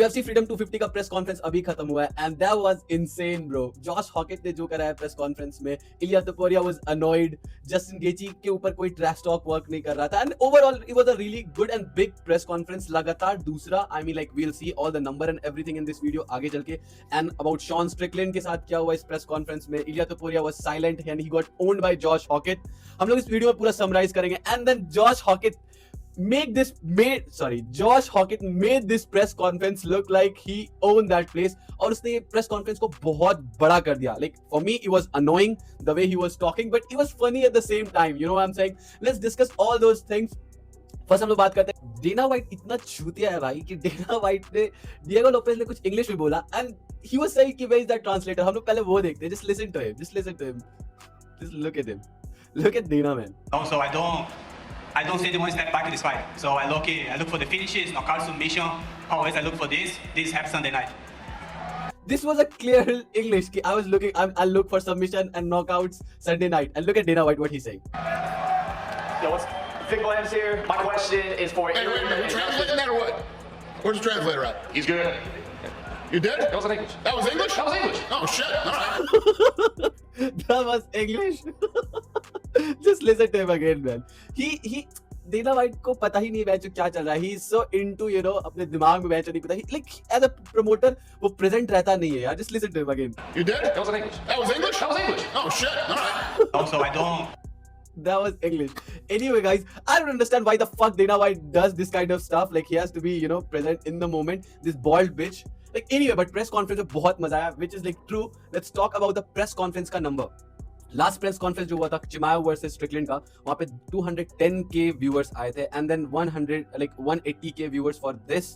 UFC Freedom 250 का press conference अभी खत्म हुआ है and that was insane bro. Josh Hockett ने जो करा है प्रेस कॉन्फ्रेंस में, Ilia Topuria was annoyed, Justin Gaethje के ऊपर कोई ट्रैश टॉक वर्क नहीं कर रहा था and overall it was a really good and big press conference. लगातार दूसरा, I mean like we will see all the number and everything in this video आगे चल के। एंड अबाउट शॉन स्ट्रिकलैंड के साथ क्या हुआ इस प्रेस कॉन्फ्रेंस में, Ilia Topuria was silent and he got owned by Josh Hockett. हम लोग इस वीडियो में पूरा समराइज करेंगे and then Josh Hockett made this press conference look like he owned that place और उसने ये press conference को बहुत बड़ा कर दिया। Like for me it was annoying the way he was talking but it was funny at the same time, you know what I'm saying? Let's discuss all those things. First हम लोग बात करते हैं, डेना वाइट इतना चूतिया है भाई कि डेना वाइट ने डिएगो लोपेज ने कुछ इंग्लिश में बोला एंड ही वाज सेइंग कि वेयर इज दैट ट्रांसलेटर। हम लोग पहले वो देखते हैं, just listen to him, just look at him, look at Dana, man. Also, I don't say they want to step back in this fight. So I look for the finishes, knockout submission. Always I look for this. This happens Sunday night. This was a clear English. I was looking. I'll look for submission and knockouts Sunday night. And look at Dana White, what he's saying. Yo, what's Vic Lambs here? My question is for. Wait, you translating that or what? Where's the translator at? He's good. You did? That was in English. That was English? That was English. Oh shit! All right. That was English. Just listen to him again, man. He Dana White को पता ही नहीं बैच क्या चल रहा है। He is so into you know अपने दिमाग में बैच नहीं पता। लाइक एज अ प्रमोटर वो प्रेजेंट रहता नहीं है यार। Just listen to him again. You did? That was in English. That was English? That was English. Oh shit! All right. Also, I don't. That was English. Anyway, guys, I don't understand why the fuck Dana White does this kind of stuff. Like he has to be, you know, present in the moment. This bald bitch. Like anyway, but press conference में बहुत मजा आया, which is like true. Let's talk about the press conference का number. Last press conference जो हुआ था चिमायो versus Strickland का, वहां पे 210k व्यूअर्स आए थे and then 180k viewers for this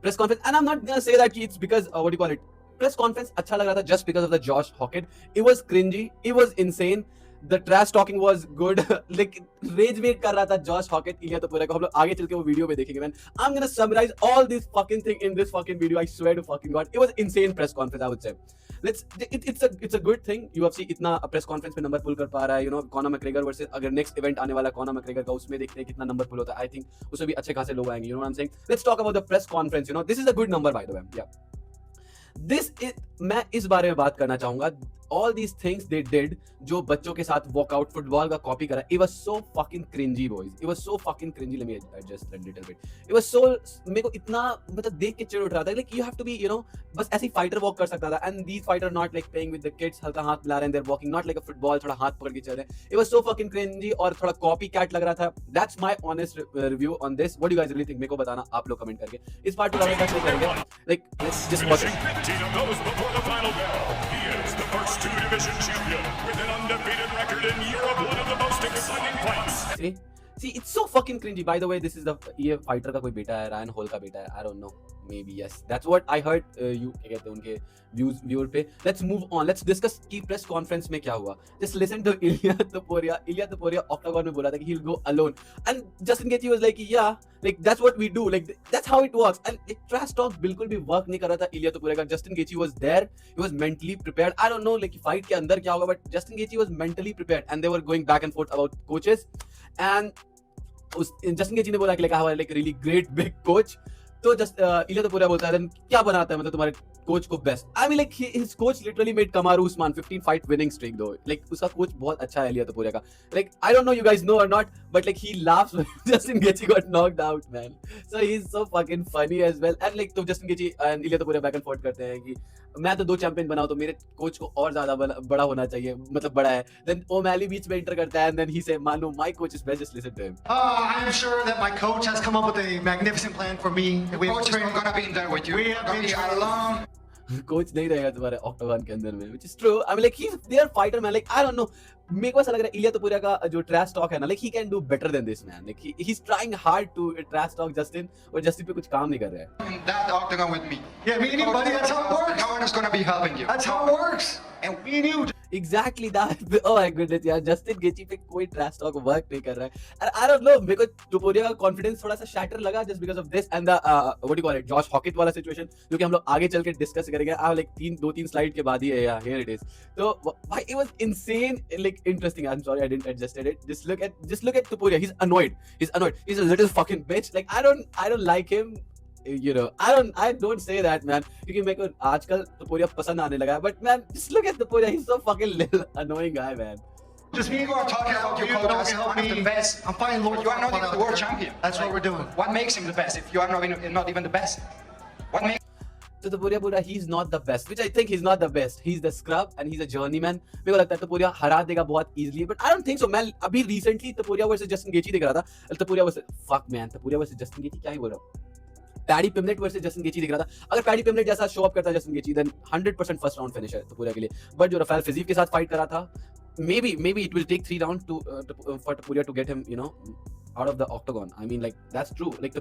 press conference. And I am not gonna say that it's because what you call it, press conference अच्छा लग रहा था just because of the Josh Hockett. It was cringy, it was insane, the trash talking was good. Like rage wait कर रहा था Josh हॉकेट, इलिया तोपुरिया को। हम लोग आगे चल के वो वीडियो में देखेंगे man. I am gonna summarise all this fucking thing in this fucking video. I swear to fucking God, it was insane press conference, I would say. it's a good thing UFC इतना press conference में number pull कर पा रहा है। You know Conor McGregor versus अगर next event आने वाला Conor McGregor का, उसमें देखते हैं कितना नंबर पुल होता है। आई थिंक उसमें भी अच्छे खासे लोग आएंगे। You know what I am saying. Let's talk about the press conference. You know this is a good number by the way. या मैं इस बारे में बात करना चाहूंगा। All these things they did, जो बच्चों के साथ वॉकआउट फुटबॉल का कॉपी करा, it was so fucking cringy boys, it was so fucking cringy. Let me adjust that little bit. It was so, मेरे को इतना मतलब देख के चिढ़ उठ रहा था। Like you have to be, you know, बस ऐसे ही फाइटर वॉक कर सकता था and these fighter not like playing with the kids, हल्का हाथ मिला रहे हैं, they're walking not like a football, थोड़ा हाथ पकड़ के चल रहे हैं। It was so fucking cringy और थोड़ा कॉपी कैट लग रहा था। That's my honest review on this. What do you guys really think? मेरे को बताना आप लोग कमेंट करके। इस पार्ट को हम करेंगे। Like let's just watch it. 15 of those before the final bell. He is the first two-division champion with an undefeated record in Europe, one of the most exciting fights. See, it's so fucking cringy. By the way, this is the ये fighter का कोई बेटा है, Ryan hall का बेटा है। I don't know, maybe yes. That's what I heard. You क्या कहते हैं उनके व्यूअर पे। Let's move on. Let's discuss की प्रेस कॉन्फ्रेंस में क्या हुआ। Just listen to Iliya तोपुरिया। Iliya तोपुरिया octagon में बोला था कि he'll go alone, and Justin Gaethje was like, yeah, like that's what we do. Like that's how it works. And like trash talk बिल्कुल भी work नहीं कर रहा था इलिया तोपुरिया का। Justin Gaethje was there. He was mentally prepared. I don't know like fight के अंदर क्या होगा, but Justin Gaethje was mentally prepared, and they were going back and forth about coaches. And Justin गेची ने बोला कि like really great big coach. तो इलिया तोपुरिया बोलता है क्या बनाता है मतलब तुम्हारे कोच को बेस्ट। आई mean like his coach literally made कमारू Usman 15 fight winning streak दो। लाइक उसका कोच बहुत अच्छा है इलिया तोपुरिया का। Like I don't know you guys know or not, but like he laughs when Justin Gaethje got knocked out, man. So he's so fucking funny as well. And like तो Justin Gaethje and Iliya तोपुरिया back and fourth करते हैं कि मैं तो 2 champion बनाऊं तो मेरे coach को और ज्यादा बड़ा होना चाहिए, मतलब बड़ा है। Then O'Malley बीच में एंटर करता है and then he say, "Manu, my coach is best. Just listen to him." I'm sure that my coach has come up with a magnificent plan for me. Coach is not gonna be in there with you. We have Gonna been be training. alone. Coach नहीं रहेगा तुम्हारे octagon के अंदर में, which is true. I mean like he's their fighter man. Like I don't know, मेरे को ऐसा लग रहा है इलिया तोपुरिया का जो ट्रैश टॉक है ना, like he can do better than this man. Like he's trying hard to trash talk Justin, और Justin पे कुछ काम नहीं कर रहा है। In that octagon with me. Yeah, me and you, buddy. That's how it works. No one is gonna be helping you. That's how it works. And Me and you. Exactly that. Oh my goodness यार, Justin गेची पे कोई trash talk work नहीं कर रहा है। I don't know, मेरे को तोपुरिया का कॉन्फिडेंस थोड़ा सा शैटर लगा just because of this and the what do you call it, Josh Hockett वाला सिचुएशन, जो कि हम लोग आगे चल के डिस्कस करेंगे। like 2-3 स्लाइड के बाद ही है, here it is. तो भाई it was insane, like interesting. I'm sorry I didn't adjusted it. Just look at Topuria. He's annoyed. He's a little fucking bitch. Like I don't like him. you know, I don't say that, man. क्योंकि मेरे को आजकल Topuria पसंद आने लगा है. But man, just look at Topuria. He's so fucking little annoying guy, man. Just me. You are talking about your You coach don't as help one of me. the best. I'm fighting Lord. You are not But, even the world champion. That's what Like, we're doing. What makes him the best if you are not even the best? What makes So Topuria, he's not the best, which I think he's not the best. He's the scrub and he's a journeyman. मेरे को लगता है Topuria हरा देगा बहुत easily, but I don't think so. मैं अभी recently Topuria versus Justin Gaethje देख रहा था. Topuria versus Topuria versus Justin Gaethje क्या ही बोल रहा हूँ? Paddy Pimblett versus Justin Gaethje दिख रहा था. अगर Paddy Pimblett जैसा show up करता है Justin Gaethje, then 100% first round finish है Topuria के लिए. But जो Rafael Fiziev के साथ fight करा था, maybe it will take 3 rounds for Topuria to get him, you know, out of the octagon. I mean, like, that's true. Like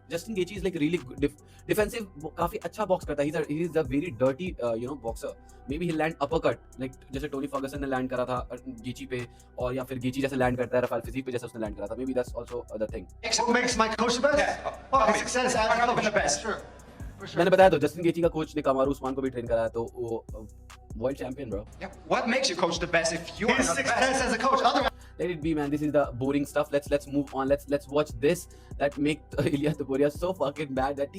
Justin Gaethje is like really good, defensive, काफी अच्छा box करता है. He's a very dirty, you know, boxer. Maybe he'll land uppercut, like जैसे Tony Ferguson ने land करा था Gaethje पे, और या फिर Gaethje जैसे land करता है Rafael Fiziev पे जैसे उसने land करा था. Maybe that's also the thing. What makes my coach the best? Yeah. Well, Okay. success You as are a not coach. even the best. Sure. For sure. मैंने बताया तो Justin Gaethje का coach ने Kamaru Usman को भी train कराया, तो वो world champion, bro. Yeah. What makes your coach the best if you are His not the success best? as a coach. Otherwise, Let it be, man. This is the boring stuff. Let's move on. Let's watch this. That make Ilya Topuria so fucking bad that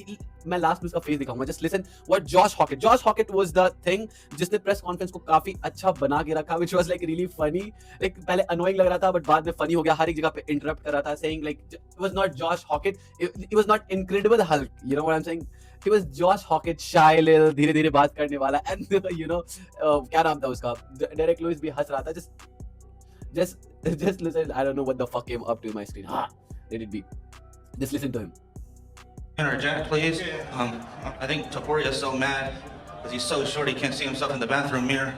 मैं last में उसका face दिखाऊंगा. Just listen what Josh Hockett was the thing जिसने press conference को काफी अच्छा बना के रखा, which was like really funny. Like पहले annoying लग रहा था, but बाद में funny हो गया. हर एक जगह पे interrupt कर रहा था, saying like it was not Josh Hockett. It was not Incredible Hulk. You know what I'm saying? He was Josh Hockett, shy little, धीरे धीरे बात करने वाला, and you know क्या नाम था उसका? Derek Lewis भी हंस रहा था. Just listen. I don't know what the fuck came up to my screen. Let it be. Just listen to him. Interject, please. I think Topuria is so mad because he's so short he can't see himself in the bathroom mirror.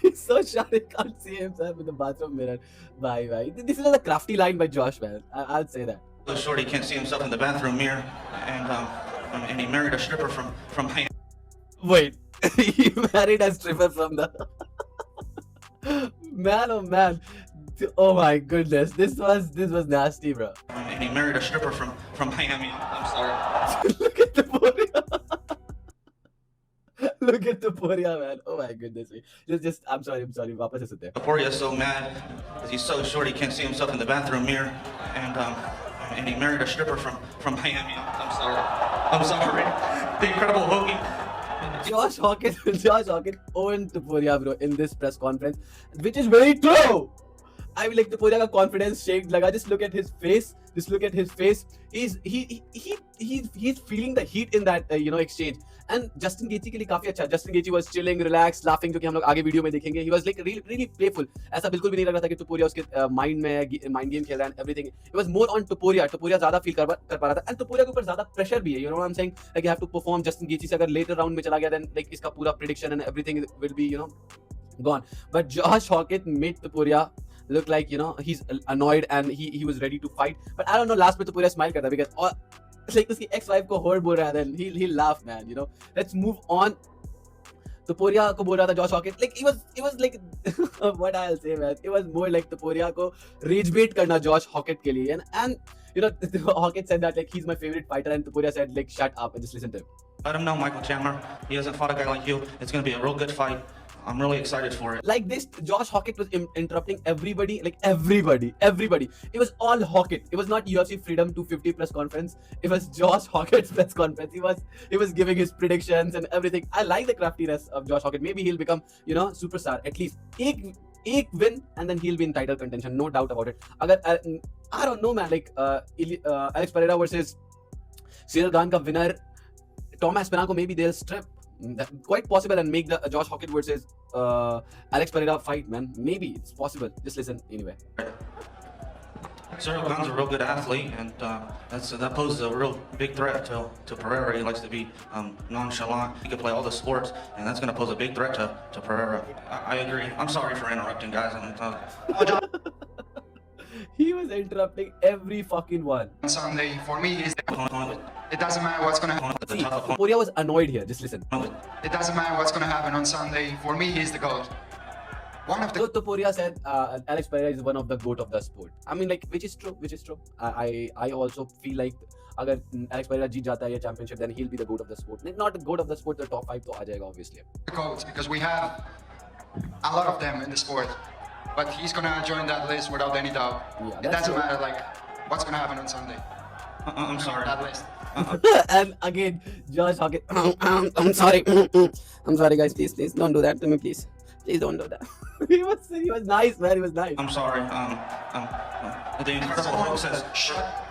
He's so shy he can't see himself in the bathroom mirror. Bye. This is a crafty line by Josh, man. I'll say that. So short he can't see himself in the bathroom mirror, and he married a stripper from Miami. Wait, he married a stripper from the. Man, oh man. Oh my goodness. This was nasty, bro. And he married a stripper from Miami. I'm sorry. Look at Topuria. Look at Topuria, man. Oh my goodness. Just I'm sorry. वापस से सुनते हैं. Topuria is so mad because he's so short he can't see himself in the bathroom mirror, and he married a stripper from Miami. I'm sorry. The Incredible Hoagie. Josh Hockett owned Topuria, bro, in this press conference, which is very true. I mean, like Topuria ka confidence shaked. Like, just look at his face. He's feeling the heat in that exchange. And Justin Gaethje के लिए काफी अच्छा. Justin Gaethje was chilling, relaxed, laughing, जो कि हम लोग आगे video में देखेंगे. He was like really playful. ऐसा बिल्कुल भी नहीं लग रहा था कि Topuria उसके mind में mind game खेल रहा है and everything. It was more on Topuria. Topuria ज़्यादा feel कर पा रहा था. And Topuria के ऊपर ज़्यादा pressure भी है. You know what I'm saying? Like you have to perform. Justin Gaethje से अगर later round में चला गया, then like इसका पूरा prediction and everything will be gone. But Josh Hockett made Topuria look like he's annoyed and he was ready to fight. But I don't know. Last में Topuria smile करता because like उसकी ex-wife को whore बोल रहा है, then he'll laugh, man. Let's move on. Topuria को बोल रहा था Josh Hockett. Like it was like what I'll say, man. It was more like Topuria को rage bait करना Josh Hockett के लिए, and Hockett said that like he's my favorite fighter, and Topuria said like shut up and just listen to him. Let him know, Michael Chandler. He hasn't fought a guy like you. It's gonna be a real good fight. I'm really excited for it. Like this, Josh Hockett was interrupting everybody, like everybody. It was all Hockett. It was not UFC Freedom 250 press conference. It was Josh Hockett's press conference. He was giving his predictions and everything. I like the craftiness of Josh Hockett. Maybe he'll become, superstar. At least एक win and then he'll be in title contention, no doubt about it. अगर I don't know, man. Like Alex Pereira versus Cyril Gane का winner Tom Aspinall, maybe they'll strip. Quite possible and make the Josh Hockett versus Alex Pereira fight, man. Maybe it's possible. Just listen anyway. Cyril Gane's a real good athlete, and that poses a real big threat to Pereira. He likes to be nonchalant. He can play all the sports, and that's going to pose a big threat to Pereira. I agree. I'm sorry for interrupting, guys. He was interrupting every fucking one. On Sunday, for me, it doesn't matter what's gonna happen. See, Topuria was annoyed here. Just listen. It doesn't matter what's gonna happen on Sunday. For me, he's the GOAT. One of the So Topuria said Alex Pereira is one of the GOAT of the sport. I mean, like, which is true. I also feel like अगर Alex Pereira जीत जाता है ये championship, then he'll be the GOAT of the sport. Not the GOAT of the sport, the top 5 तो आ जाएगा obviously. GOATs because we have a lot of them in the sport. But he's gonna join that list without any doubt. Yeah, It that's doesn't true. matter like what's gonna happen on Sunday. I'm sorry. That list. And again, Josh Hockett. I'm sorry. I'm sorry, guys. Please, don't do that to me, please. Please don't do that. he was nice, man. He was nice. I'm sorry. The Incredible Hulk says,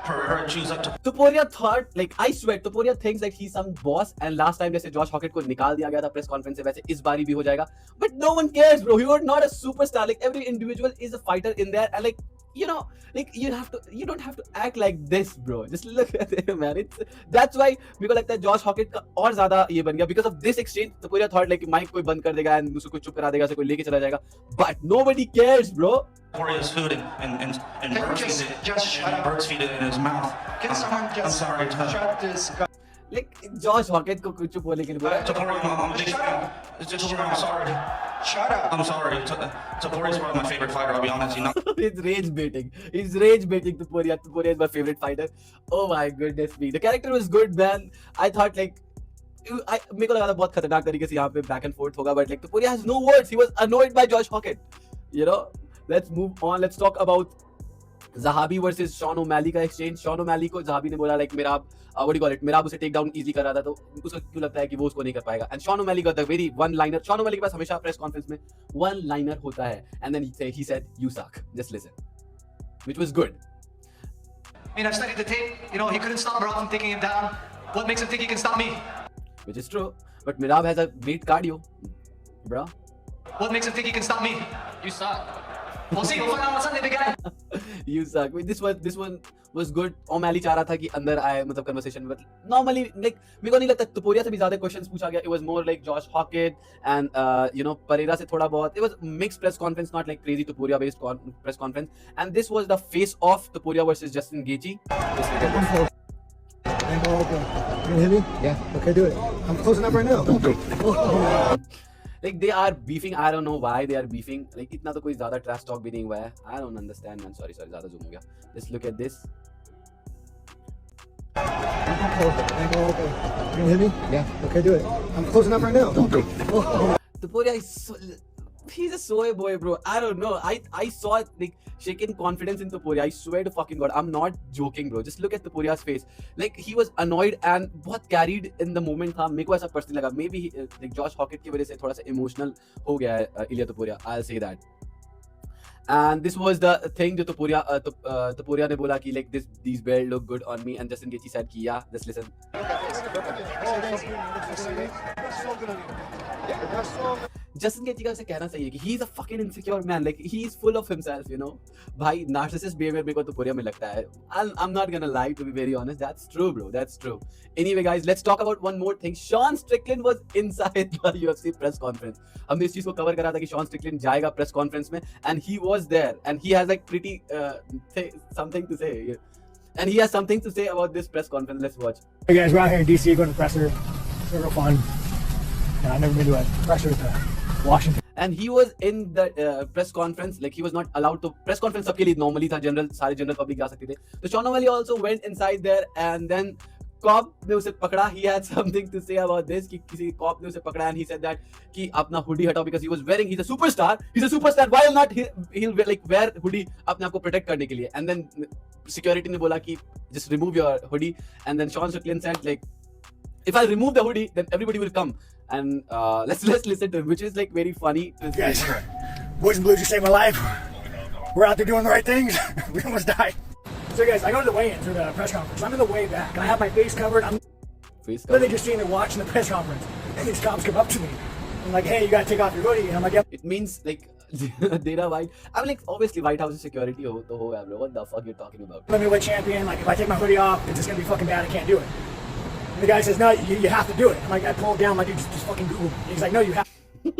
Pereira choose up to Topuria thought, like, I swear, Topuria thinks like he's some boss, and last time जैसे Josh Hockett को निकाल दिया गया था press conference से, वैसे इस बारी भी हो जाएगा. But no one cares, bro. You are not a superstar. Like, every individual is a fighter in there, and like, you know, like you don't have to act like this, bro. Just look at it, man. That's why मेरे को लगता है Josh Hockett का और ज़्यादा ये बन गया because of this exchange. Topuria thought like mic कोई बंद कर देगा and दूसरे को चुप करा देगा, से कोई लेके चला जाएगा. But nobody cares, bro. Topuria's food and Can you birds just- feed it, just shut and up? birds feed it in his mouth. Can someone I'm just sorry. shut this guy? Like Josh Hockett को कुछ चुप होने के लिए बोला. Topuria, I'm a big fan. I'm sorry. Shut up. I'm sorry. Topuria's probably my favorite fighter. I'll be honest. You know. He's rage baiting. He's rage baiting Topuria. Topuria is my favorite fighter. Oh my goodness me. The character was good, man. I thought like मेरे को लगा था बहुत खतरनाक तरीके से यहाँ पे back and forth होगा, but like Topuria has no words. He was annoyed by Josh Hockett. You know. Let's move on. Let's talk about Zahabi versus Sean O'Malley का exchange. Sean O'Malley को Zahabi ने बोला like मेरा what do you call it? मेरा उसे take down easily कर रहा था, तो उसको क्यों लगता है कि वो उसको नहीं कर पाएगा? And Sean O'Malley got the very one liner. Sean O'Malley के पास हमेशा press conference में one liner होता है, and then he said you suck. Just listen, which was good. I mean, I've studied the tape. You know, he couldn't stop Mirab from taking him down. What makes him think he can stop me? Which is true. But Mirab has a great cardio, bro. What makes him think he can stop me? You suck. We'll see. We'll find out on Sunday, big guy. You suck. Wait, this one was good. O'Malley चाह रहा था कि अंदर आए, मतलब conversation में. Normally, like मेरे को नहीं लगता Topuria से भी ज़्यादा questions पूछा गया. It was more like Josh Hockett and you know Pereira से थोड़ा बहुत. It was mixed press conference, not like crazy Topuria based press conference. And this was the face off Topuria versus Justin Gaethje. Just look at this. Ankle open. You gonna hit me? Yeah. Okay, do it. I'm closing up right now. Okay. Like they are beefing. I don't know why they are beefing. Like इतना तो कोई ज़्यादा trash talk भी नहीं हुआ है. I don't understand, man. Sorry, ज़्यादा zoom हो गया. Just look at this. Ankle open. You gonna hit me? Yeah. Okay, do it. I'm closing up right now. Okay. Topuria is so, he's a soy boy, bro. I don't know. I saw like shaken confidence in Topuria. I swear to fucking God, I'm not joking, bro. Just look at Topuria's face. Like he was annoyed and बहुत carried in the moment था. मेरे को ऐसा personally लगा. Maybe like Josh Hockett की वजह से थोड़ा सा emotional हो गया है Ilya Topuria. I'll say that. And this was the thing that Topuria ने बोला कि like these belts look good on me, and Justin Gaethje said कि yeah, just listen. Justin Gaethje का उसे कहना चाहिए कि he's a fucking insecure man, like he's full of himself, you know. भाई narcissist behavior मेरे को Topuria में लगता है. I'm not gonna lie, to be very honest. That's true, bro. That's true. Anyway, guys, let's talk about one more thing. Sean Strickland was inside the UFC press conference. हमने इस चीज को cover करा था कि Sean Strickland जाएगा press conference में, and he was there, and he has like pretty something to say. And he has something to say about this press conference. Let's watch. Hey guys, we're out here in DC going to presser. It's real fun. And I've never been to a presser to Washington. And he was in the press conference, like he was not allowed to. Press conference सबके लिए normally था, general सारे general public जा सकते थे. So Sean O'Malley also went inside there, and then cop ने उसे पकड़ा. He had something to say about this कि किसी cop ने उसे पकड़ा, and he said that कि अपना hoodie हटाओ because he was wearing. He's a superstar. He's a superstar. Why not he'll like wear hoodie अपने आप को protect करने के लिए? And then security ने बोला कि just remove your hoodie. And then Sean Strickland said like, if I remove the hoodie, then everybody will come. And let's listen to him, which is like very funny. Guys, boys and blues, you saved my life. We're out there doing the right things. We almost died. So guys, I go to the weigh-in through the press conference. I'm in the way back. I have my face covered. I'm Face cover. literally just sitting there watching the press conference. And these cops come up to me. I'm like, hey, you gotta take off your hoodie. And I'm like, yep. It means like Dana White. I'm like, obviously White House security ho bro. What the fuck you're talking about? I'm a middleweight champion. Like, if I take my hoodie off, it's just gonna be fucking bad. I can't do it. And the guy says, no, you have to do it. I'm like, I pulled down. I'm like, dude, just fucking Google. He's like, no, you have to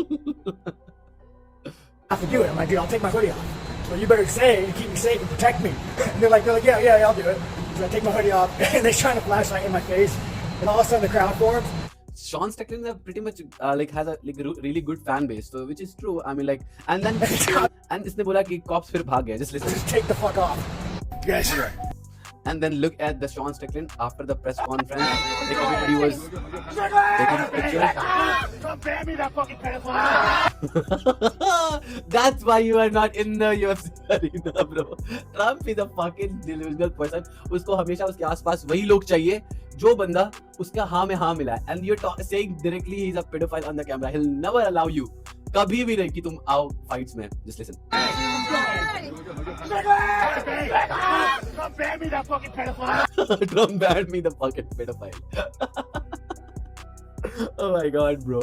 do it. I'm like, dude, I'll take my hoodie off. So you better say and keep me safe and protect me. And they're like, yeah, I'll do it. So I take my hoodie off, and they shine a flashlight in my face, and all of a sudden the crowd forms. Sean Strickland have pretty much like has a like really good fan base, so which is true. I mean like, and then and इसने बोला कि cops फिर भाग गए. Just listen. Just take the fuck off. You guys. And then look at the Sean Strickland after the press conference. Like everybody was taking pictures. Come ban me, that fucking pedophile. That's why you are not in the UFC arena, bro. Trump is a fucking delusional person. उसको हमेशा उसके आसपास वही लोग चाहिए जो बंदा उसका हाँ में हाँ मिला है. And you're saying directly he's a pedophile on the camera. He'll never allow you. कभी भी नहीं कि तुम आओ fights में. Just listen. Come ban me, that fucking pedophile. Trump banned me, the fucking pedophile. Oh my god, bro.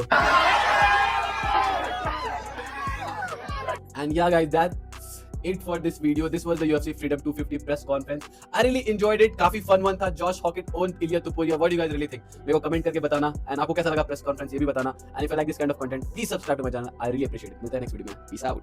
And yeah, guys, that's it for this video. This was the UFC Freedom 250 press conference. I really enjoyed it. काफी fun one था. Josh Hawkins owned Ilia Topuria. What do you guys really think? मेरे को comment करके बताना. And आपको कैसा लगा press conference ये भी बताना. And if you like this kind of content, please subscribe to my channel. I really appreciate it. मिलते हैं next video में. Peace out.